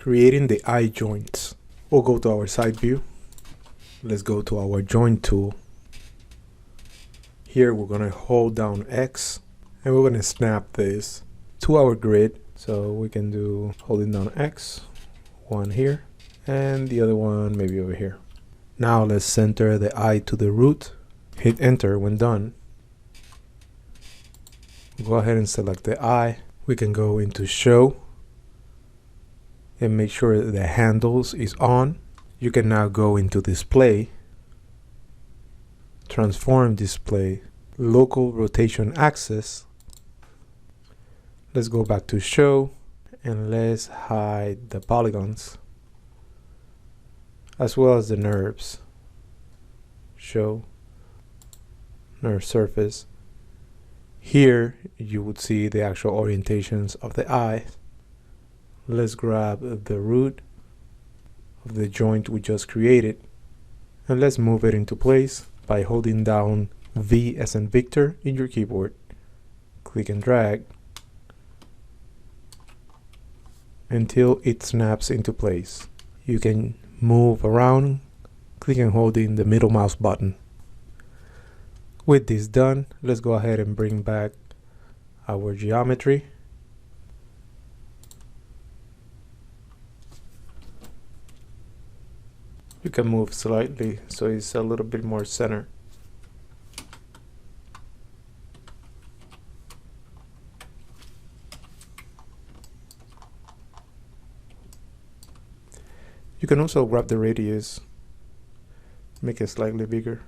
Creating the eye joints. We'll go to our side view. Let's go to our joint tool. Here we're going to hold down X and we're going to snap this to our grid. So we can do holding down X, one here and the other one maybe over here. Now let's center the eye to the root. Hit enter when done. Go ahead and select the eye. We can go into show and make sure that the handles is on. You can now go into display, transform display, local rotation axis. Let's go back to show and let's hide the polygons as well as the nerves. Show nerve surface. Here you would see the actual orientations of the eye. Let's grab the root of the joint we just created and let's move it into place by holding down V as in Victor in your keyboard. Click and drag until it snaps into place. You can move around, click and holding the middle mouse button. With this done, let's go ahead and bring back our geometry. You can move slightly so it's a little bit more center. You can also grab the radius, make it slightly bigger.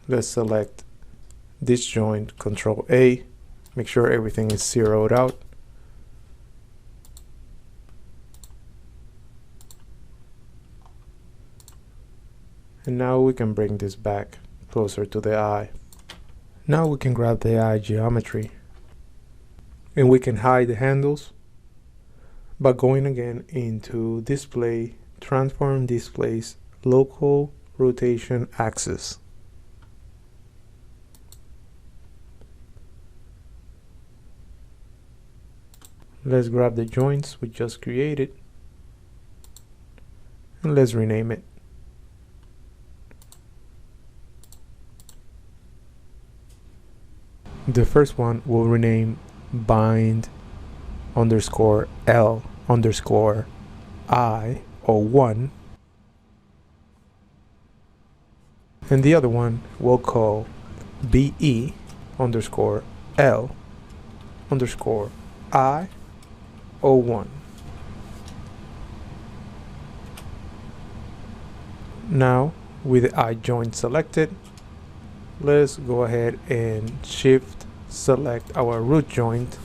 Let's select this joint, Control A, make sure everything is zeroed out. And now we can bring this back closer to the eye. Now we can grab the eye geometry and we can hide the handles by going again into display, transform displays, local rotation axis. Let's grab the joints we just created and let's rename it. The first one we'll rename bind underscore L underscore I or 1. And the other one we'll call BE underscore L underscore I 01. Now with the eye joint selected, let's go ahead and shift select our root joint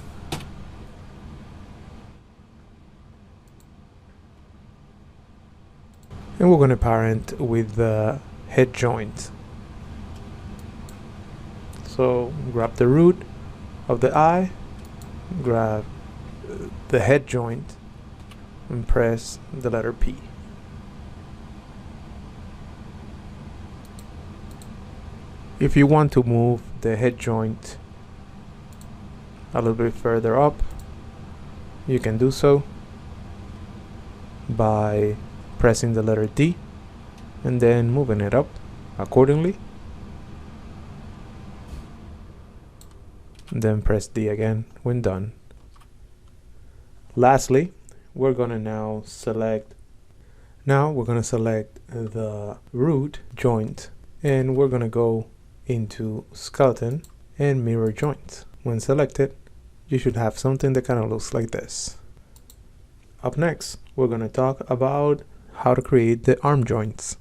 and we're going to parent with the head joint. So grab the root of the eye, grab the head joint and press the letter P. If you want to move the head joint a little bit further up, you can do so by pressing the letter D and then moving it up accordingly. Then press D again when done. Lastly, we're gonna now select the root joint and we're gonna go into skeleton and mirror joint. When selected, you should have something that kind of looks like this. Up next, we're gonna talk about how to create the arm joints.